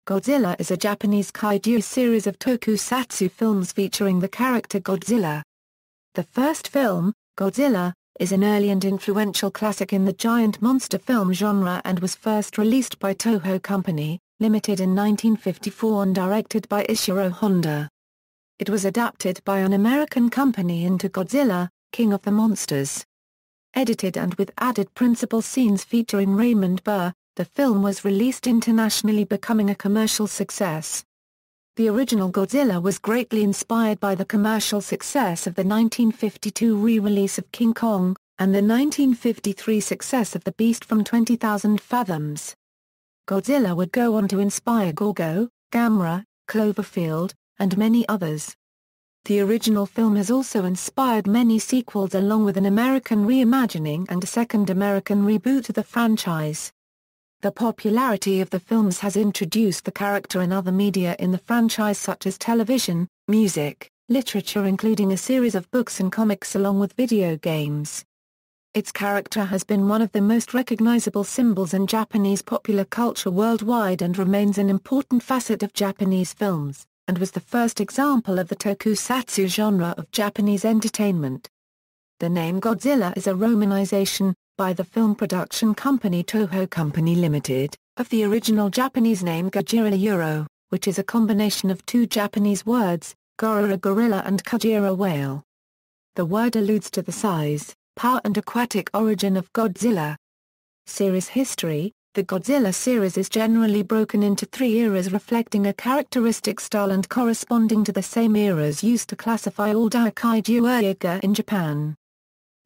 Godzilla is a Japanese kaiju series of tokusatsu films featuring the character Godzilla. The first film, Godzilla, is an early and influential classic in the giant monster film genre and was first released by Toho Company, Limited in 1954 and directed by Ishiro Honda. It was adapted by an American company into Godzilla, King of the Monsters. Edited and with added principal scenes featuring Raymond Burr, the film was released internationally, becoming a commercial success. The original Godzilla was greatly inspired by the commercial success of the 1952 re-release of King Kong, and the 1953 success of The Beast from 20,000 Fathoms. Godzilla would go on to inspire Gorgo, Gamera, Cloverfield, and many others. The original film has also inspired many sequels along with an American reimagining and a second American reboot to the franchise. The popularity of the films has introduced the character in other media in the franchise such as television, music, literature including a series of books and comics along with video games. Its character has been one of the most recognizable symbols in Japanese popular culture worldwide and remains an important facet of Japanese films, and was the first example of the tokusatsu genre of Japanese entertainment. The name Godzilla is a romanization, by the film production company Toho Company Limited, of the original Japanese name Gojira, which is a combination of two Japanese words, Gojira gorilla and Gojira whale. The word alludes to the size, power and aquatic origin of Godzilla. Series history: the Godzilla series is generally broken into three eras reflecting a characteristic style and corresponding to the same eras used to classify all Kaiju in Japan.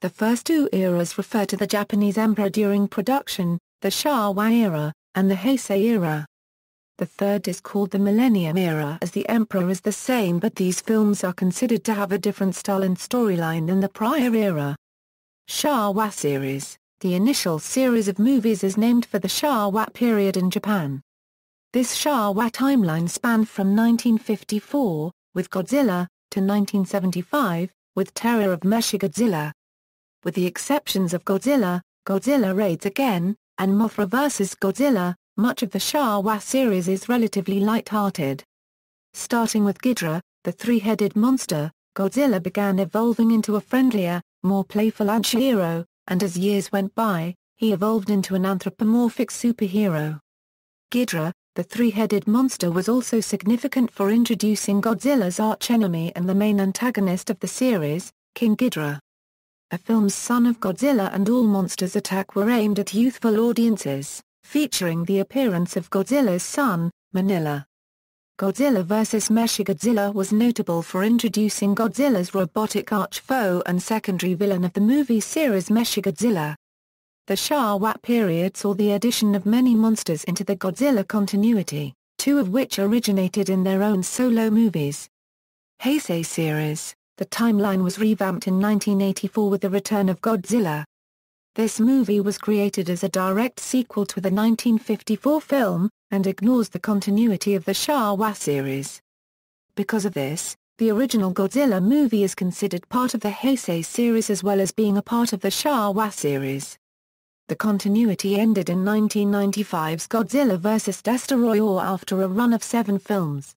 The first two eras refer to the Japanese emperor during production, the Showa era, and the Heisei era. The third is called the Millennium era as the emperor is the same, but these films are considered to have a different style and storyline than the prior era. Showa series: the initial series of movies is named for the Showa period in Japan. This Showa timeline spanned from 1954, with Godzilla, to 1975, with Terror of Mechagodzilla. With the exceptions of Godzilla, Godzilla Raids Again, and Mothra vs. Godzilla, much of the Showa series is relatively light-hearted. Starting with Ghidorah, the three-headed monster, Godzilla began evolving into a friendlier, more playful anti-hero, and as years went by, he evolved into an anthropomorphic superhero. Ghidorah, the three-headed monster, was also significant for introducing Godzilla's archenemy and the main antagonist of the series, King Ghidorah. The films Son of Godzilla and All Monsters Attack were aimed at youthful audiences, featuring the appearance of Godzilla's son, Minilla. Godzilla vs. Mechagodzilla was notable for introducing Godzilla's robotic arch-foe and secondary villain of the movie series Mechagodzilla. The Showa period saw the addition of many monsters into the Godzilla continuity, two of which originated in their own solo movies. Heisei series: the timeline was revamped in 1984 with the return of Godzilla. This movie was created as a direct sequel to the 1954 film, and ignores the continuity of the Showa series. Because of this, the original Godzilla movie is considered part of the Heisei series as well as being a part of the Showa series. The continuity ended in 1995's Godzilla vs. Destroyer after a run of 7 films.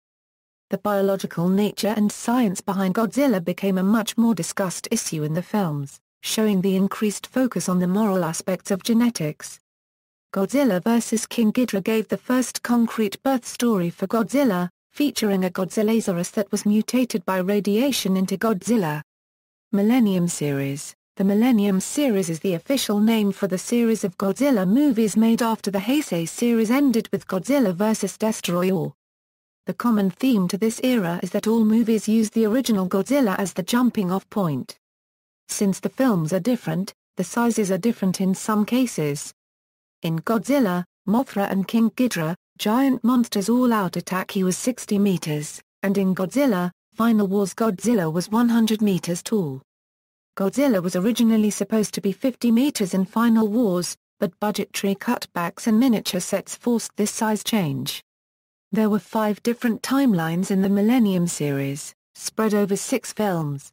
The biological nature and science behind Godzilla became a much more discussed issue in the films, showing the increased focus on the moral aspects of genetics. Godzilla vs. King Ghidorah gave the first concrete birth story for Godzilla, featuring a Godzillasaurus that was mutated by radiation into Godzilla. Millennium series: the Millennium series is the official name for the series of Godzilla movies made after the Heisei series ended with Godzilla vs. Destroyer. The common theme to this era is that all movies use the original Godzilla as the jumping-off point. Since the films are different, the sizes are different in some cases. In Godzilla, Mothra and King Ghidorah, giant monsters all-out attack, he was 60 meters, and in Godzilla, Final Wars Godzilla was 100 meters tall. Godzilla was originally supposed to be 50 meters in Final Wars, but budgetary cutbacks and miniature sets forced this size change. There were 5 different timelines in the Millennium series, spread over 6 films.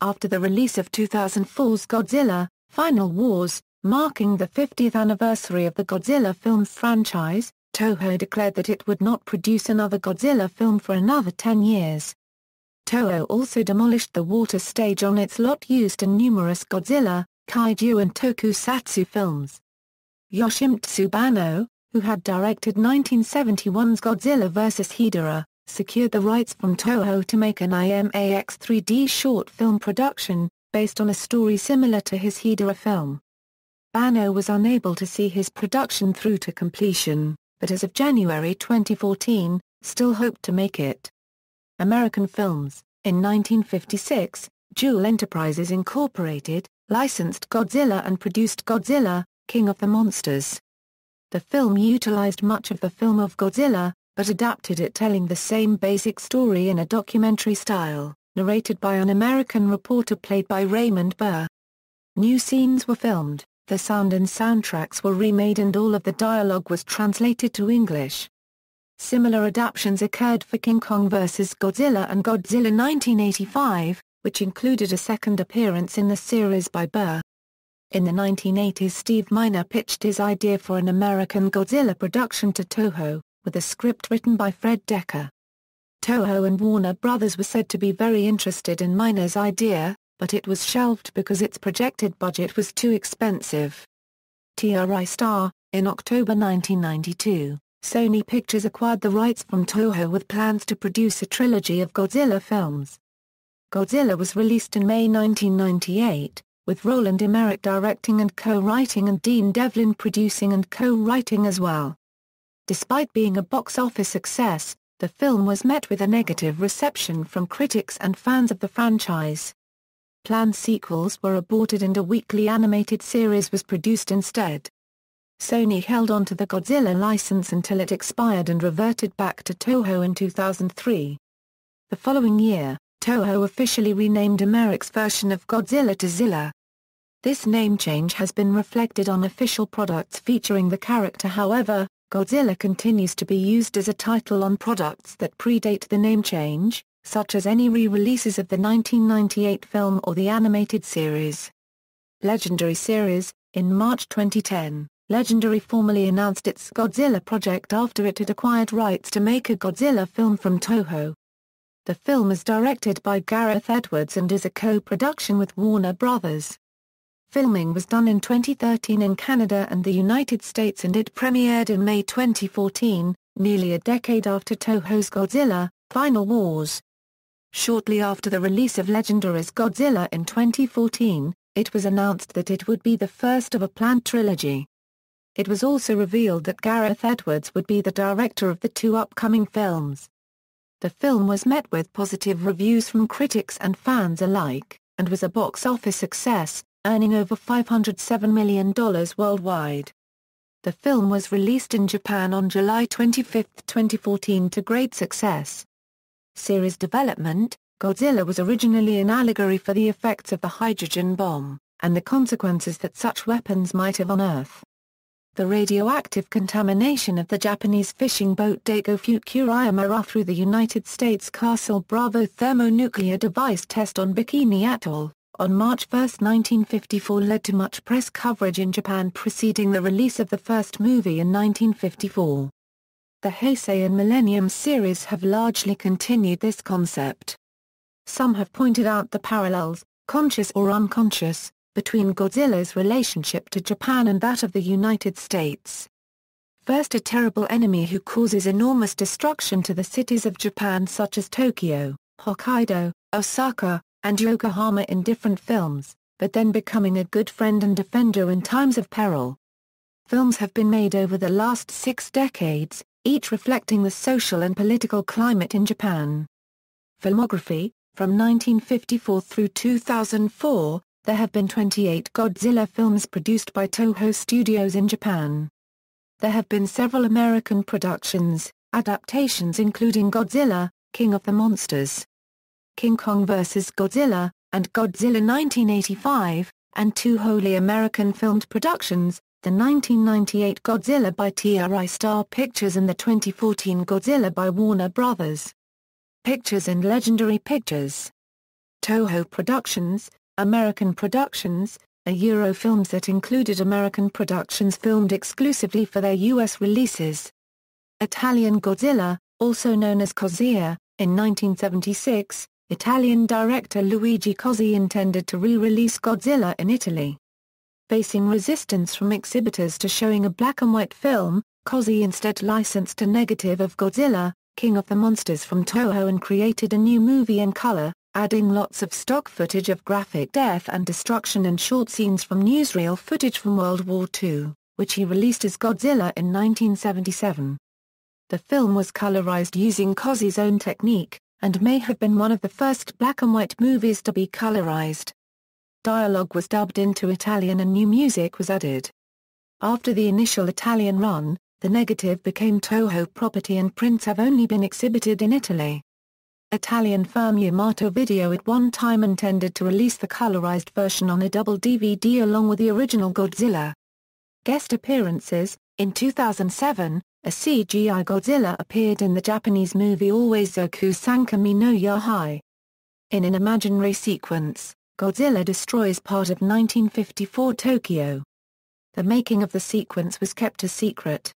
After the release of 2004's Godzilla, Final Wars, marking the 50th anniversary of the Godzilla film franchise, Toho declared that it would not produce another Godzilla film for another 10 years. Toho also demolished the water stage on its lot used in numerous Godzilla, Kaiju and Tokusatsu films. Yoshimitsu Banno, who had directed 1971's Godzilla vs. Ghidorah, secured the rights from Toho to make an IMAX 3D short film production, based on a story similar to his Ghidorah film. Banno was unable to see his production through to completion, but as of January 2014, still hoped to make it. American films. In 1956, Jewel Enterprises Incorporated licensed Godzilla and produced Godzilla, King of the Monsters. The film utilized much of the film of Godzilla, but adapted it telling the same basic story in a documentary style, narrated by an American reporter played by Raymond Burr. New scenes were filmed, the sound and soundtracks were remade and all of the dialogue was translated to English. Similar adaptations occurred for King Kong vs. Godzilla and Godzilla 1985, which included a second appearance in the series by Burr. In the 1980s, Steve Miner pitched his idea for an American Godzilla production to Toho, with a script written by Fred Decker. Toho and Warner Brothers were said to be very interested in Miner's idea, but it was shelved because its projected budget was too expensive. TRI-Star. In October 1992, Sony Pictures acquired the rights from Toho with plans to produce a trilogy of Godzilla films. Godzilla was released in May 1998, with Roland Emmerich directing and co-writing and Dean Devlin producing and co-writing as well. Despite being a box office success, the film was met with a negative reception from critics and fans of the franchise. Planned sequels were aborted and a weekly animated series was produced instead. Sony held on to the Godzilla license until it expired and reverted back to Toho in 2003. The following year, Toho officially renamed Emmerich's version of Godzilla to Zilla. This name change has been reflected on official products featuring the character. However, Godzilla continues to be used as a title on products that predate the name change, such as any re-releases of the 1998 film or the animated series. Legendary Series. In March 2010, Legendary formally announced its Godzilla project after it had acquired rights to make a Godzilla film from Toho. The film is directed by Gareth Edwards and is a co-production with Warner Brothers. Filming was done in 2013 in Canada and the United States and it premiered in May 2014, nearly a decade after Toho's Godzilla, Final Wars. Shortly after the release of Legendary's Godzilla in 2014, it was announced that it would be the first of a planned trilogy. It was also revealed that Gareth Edwards would be the director of the two upcoming films. The film was met with positive reviews from critics and fans alike, and was a box office success, earning over $507 million worldwide. The film was released in Japan on July 25, 2014 to great success. Series development. Godzilla was originally an allegory for the effects of the hydrogen bomb, and the consequences that such weapons might have on Earth. The radioactive contamination of the Japanese fishing boat Daigo Fukurayama through the United States Castle Bravo thermonuclear device test on Bikini Atoll, on March 1, 1954 led to much press coverage in Japan preceding the release of the first movie in 1954. The Heisei and Millennium series have largely continued this concept. Some have pointed out the parallels, conscious or unconscious, between Godzilla's relationship to Japan and that of the United States. First, a terrible enemy who causes enormous destruction to the cities of Japan such as Tokyo, Hokkaido, Osaka, and Yokohama in different films, but then becoming a good friend and defender in times of peril. Films have been made over the last 6 decades, each reflecting the social and political climate in Japan. Filmography. From 1954 through 2004, there have been 28 Godzilla films produced by Toho Studios in Japan. There have been several American productions, adaptations including Godzilla, King of the Monsters, King Kong vs. Godzilla, and Godzilla 1985, and 2 wholly American filmed productions, the 1998 Godzilla by TRI-Star Pictures and the 2014 Godzilla by Warner Brothers Pictures and Legendary Pictures. Toho Productions, American Productions, are Euro films that included American productions filmed exclusively for their U.S. releases. Italian Godzilla, also known as Gojira. In 1976, Italian director Luigi Cozzi intended to re-release Godzilla in Italy. Facing resistance from exhibitors to showing a black-and-white film, Cozzi instead licensed a negative of Godzilla, King of the Monsters from Toho and created a new movie in color, adding lots of stock footage of graphic death and destruction and short scenes from newsreel footage from World War II, which he released as Godzilla in 1977. The film was colorized using Cozzi's own technique, and may have been one of the first black-and-white movies to be colorized. Dialogue was dubbed into Italian and new music was added. After the initial Italian run, the negative became Toho property and prints have only been exhibited in Italy. Italian firm Yamato Video at one time intended to release the colorized version on a double DVD along with the original Godzilla. Guest appearances: in 2007, a CGI Godzilla appeared in the Japanese movie Always Zoku Sankami no Yahai. In an imaginary sequence, Godzilla destroys part of 1954 Tokyo. The making of the sequence was kept a secret.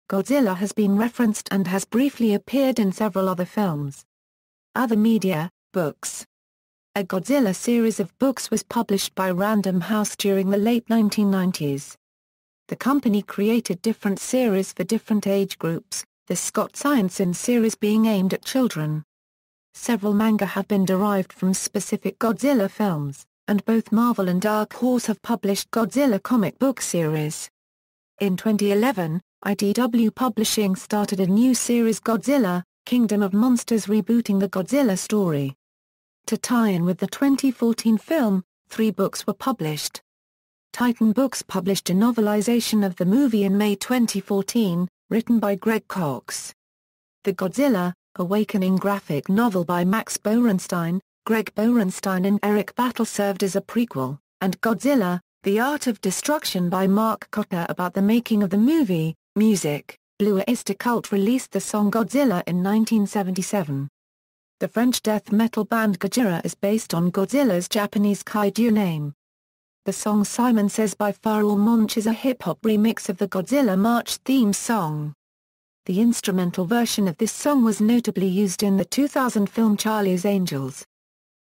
Godzilla has been referenced and has briefly appeared in several other films. Other media, books. A Godzilla series of books was published by Random House during the late 1990s. The company created different series for different age groups, the Scott Science-In series being aimed at children. Several manga have been derived from specific Godzilla films, and both Marvel and Dark Horse have published Godzilla comic book series. In 2011, IDW Publishing started a new series Godzilla, Kingdom of Monsters rebooting the Godzilla story. To tie in with the 2014 film, 3 books were published. Titan Books published a novelization of the movie in May 2014, written by Greg Cox. The Godzilla, Awakening graphic novel by Max Borenstein, Greg Borenstein and Eric Battle served as a prequel, and Godzilla, The Art of Destruction by Mark Cotter about the making of the movie. Music: Blue Oyster Cult released the song Godzilla in 1977. The French death metal band Gojira is based on Godzilla's Japanese kaiju name. The song Simon Says by Pharoah Monch is a hip-hop remix of the Godzilla March theme song. The instrumental version of this song was notably used in the 2000 film Charlie's Angels.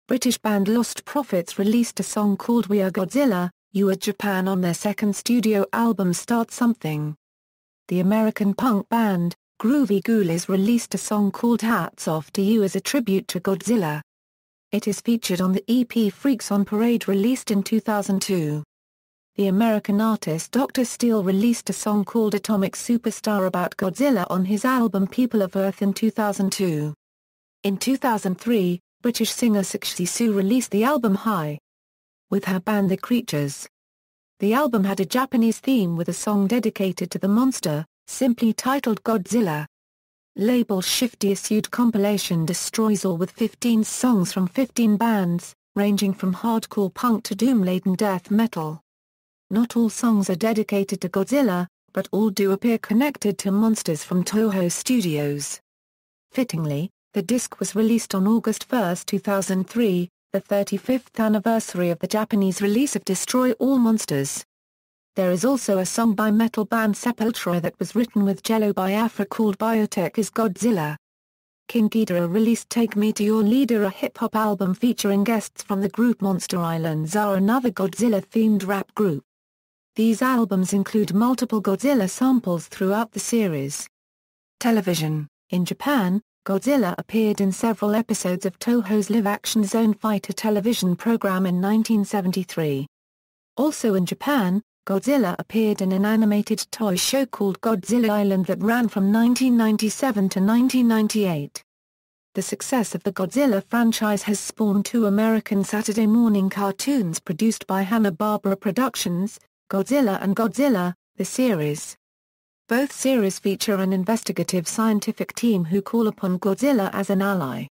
British band Lost Prophets released a song called We Are Godzilla, You Are Japan on their second studio album Start Something. The American punk band, Groovy Ghoulies released a song called Hats Off to You as a tribute to Godzilla. It is featured on the EP Freaks on Parade released in 2002. The American artist Dr. Steele released a song called Atomic Superstar about Godzilla on his album People of Earth in 2002. In 2003, British singer Sakshi Su released the album High with her band The Creatures. The album had a Japanese theme with a song dedicated to the monster, simply titled Godzilla. Label Shifty issued compilation Destroys All with 15 songs from 15 bands, ranging from hardcore punk to doom-laden death metal. Not all songs are dedicated to Godzilla, but all do appear connected to monsters from Toho Studios. Fittingly, the disc was released on August 1, 2003, the 35th anniversary of the Japanese release of Destroy All Monsters. There is also a song by metal band Sepultura that was written with Jello Biafra called Biotech is Godzilla. King Ghidorah released Take Me to Your Leader, a hip-hop album featuring guests from the group Monster Islands are another Godzilla-themed rap group. These albums include multiple Godzilla samples throughout the series. Television: in Japan, Godzilla appeared in several episodes of Toho's live-action Zone Fighter television program in 1973. Also in Japan, Godzilla appeared in an animated toy show called Godzilla Island that ran from 1997 to 1998. The success of the Godzilla franchise has spawned 2 American Saturday morning cartoons produced by Hanna-Barbera Productions, Godzilla and Godzilla, the series. Both series feature an investigative scientific team who call upon Godzilla as an ally.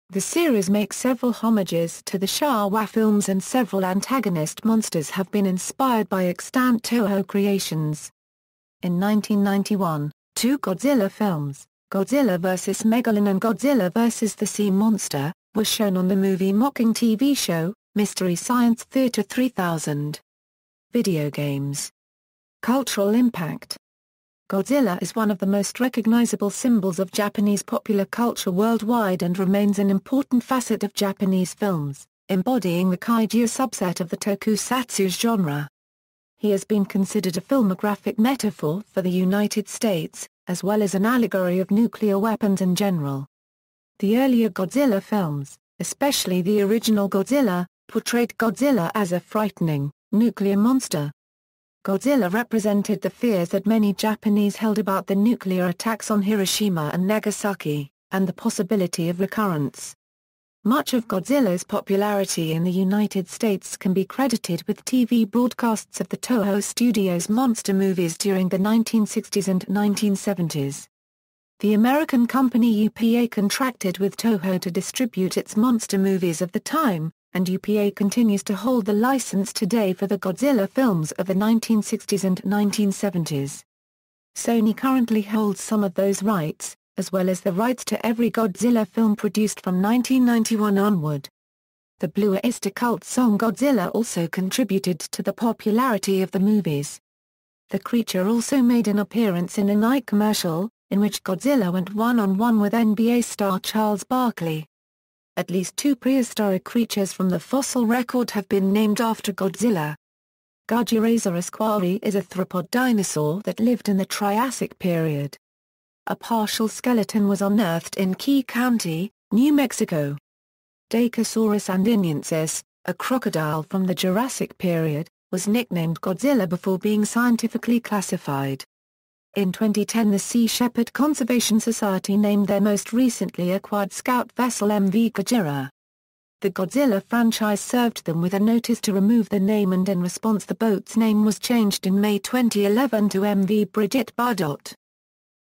The series makes several homages to the Showa films and several antagonist monsters have been inspired by extant Toho creations. In 1991, 2 Godzilla films, Godzilla vs. Megalon and Godzilla vs. the Sea Monster, were shown on the movie mocking TV show, Mystery Science Theater 3000. Video games. Cultural impact. Godzilla is one of the most recognizable symbols of Japanese popular culture worldwide and remains an important facet of Japanese films, embodying the kaiju subset of the tokusatsu genre. He has been considered a filmographic metaphor for the United States, as well as an allegory of nuclear weapons in general. The earlier Godzilla films, especially the original Godzilla, portrayed Godzilla as a frightening, nuclear monster. Godzilla represented the fears that many Japanese held about the nuclear attacks on Hiroshima and Nagasaki, and the possibility of recurrence. Much of Godzilla's popularity in the United States can be credited with TV broadcasts of the Toho Studios monster movies during the 1960s and 1970s. The American company UPA contracted with Toho to distribute its monster movies of the time, and UPA continues to hold the license today for the Godzilla films of the 1960s and 1970s. Sony currently holds some of those rights, as well as the rights to every Godzilla film produced from 1991 onward. The Blue Oyster Cult song Godzilla also contributed to the popularity of the movies. The creature also made an appearance in a Nike commercial, in which Godzilla went one-on-one with NBA star Charles Barkley. At least 2 prehistoric creatures from the fossil record have been named after Godzilla. Gojira squari is a theropod dinosaur that lived in the Triassic period. A partial skeleton was unearthed in Key County, New Mexico. Dacosaurus andinensis, a crocodile from the Jurassic period, was nicknamed Godzilla before being scientifically classified. In 2010 the Sea Shepherd Conservation Society named their most recently acquired scout vessel MV Gojira. The Godzilla franchise served them with a notice to remove the name, and in response the boat's name was changed in May 2011 to MV Brigitte Bardot.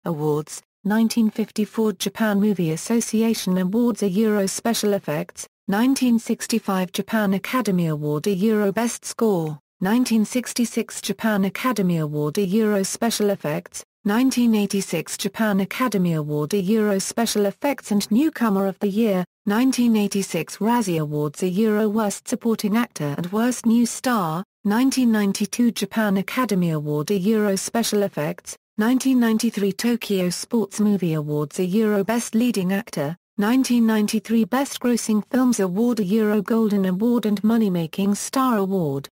Awards: 1954 Japan Movie Association Awards, a Euro Special Effects, 1965 Japan Academy Award, a Euro Best Score, 1966 Japan Academy Award, a Euro Special Effects, 1986 Japan Academy Award, a Euro Special Effects and Newcomer of the Year, 1986 Razzie Awards, a Euro Worst Supporting Actor and Worst New Star, 1992 Japan Academy Award, a Euro Special Effects, 1993 Tokyo Sports Movie Awards, a Euro Best Leading Actor, 1993 Best Grossing Films Award, a Euro Golden Award and Money-Making Star Award.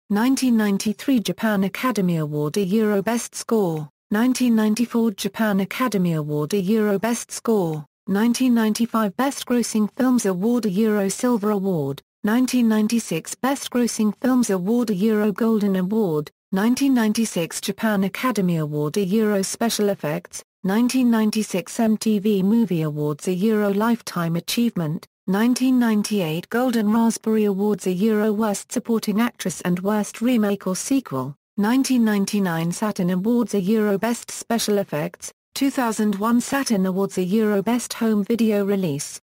1993 Japan Academy Award, a Euro Best Score, 1994 Japan Academy Award, a Euro Best Score, 1995 Best Grossing Films Award, a Euro Silver Award, 1996 Best Grossing Films Award, a Euro Golden Award, 1996 Japan Academy Award, a Euro Special Effects, 1996 MTV Movie Awards, a Euro Lifetime Achievement, 1998 Golden Raspberry Awards, a Euro Worst Supporting Actress and Worst Remake or Sequel, 1999 Saturn Awards, a Euro Best Special Effects, 2001 Saturn Awards, a Euro Best Home Video Release,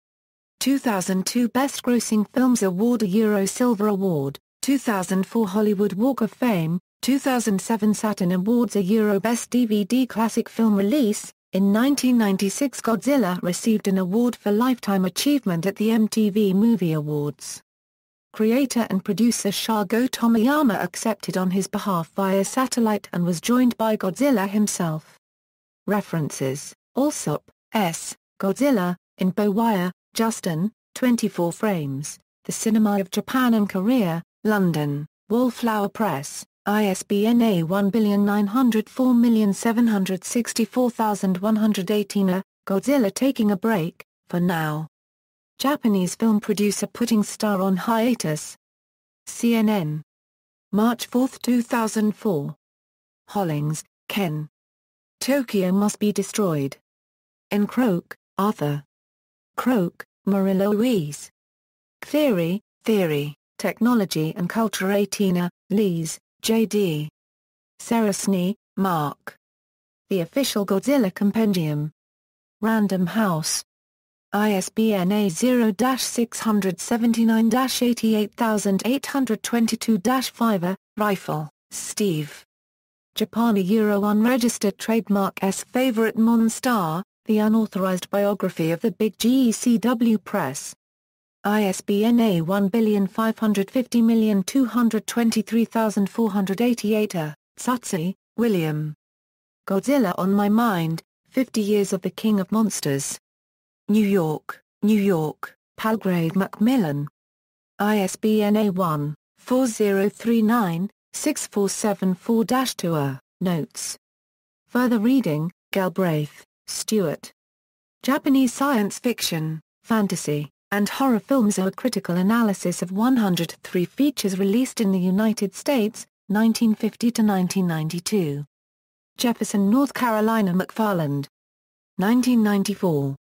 2002 Best Grossing Films Award, a Euro Silver Award, 2004 Hollywood Walk of Fame, 2007 Saturn Awards, a Euro Best DVD Classic Film Release. In 1996 Godzilla received an award for Lifetime Achievement at the MTV Movie Awards. Creator and producer Shogo Tomiyama accepted on his behalf via satellite and was joined by Godzilla himself. References: Alsop, S., Godzilla, in Bowyer, Justin, 24 frames, The Cinema of Japan and Korea, London, Wallflower Press. ISBN A19004764118. Godzilla taking a break, for now. Japanese film producer putting star on hiatus. CNN. March 4, 2004. Hollings, Ken. Tokyo Must Be Destroyed. In Croak, Arthur. Croak, Marie-Louise. Theory, Technology and Culture 18. Lees, J.D. Serasny, Mark. The Official Godzilla Compendium. Random House. ISBN A0-679-88822-5. Rifle, Steve. Japan, a Euro Unregistered Trademark S. Favorite Monstar, The Unauthorized Biography of the Big GECW Press. ISBN A15502233488. Tsutsi, William. Godzilla on My Mind, 50 Years of the King of Monsters. New York, New York, Palgrave Macmillan. ISBN A1-4039-6474-2. Notes. Further reading, Galbraith, Stuart. Japanese Science Fiction, Fantasy, and Horror Films, are a critical analysis of 103 features released in the United States, 1950 to 1992. Jefferson, North Carolina: McFarland. 1994.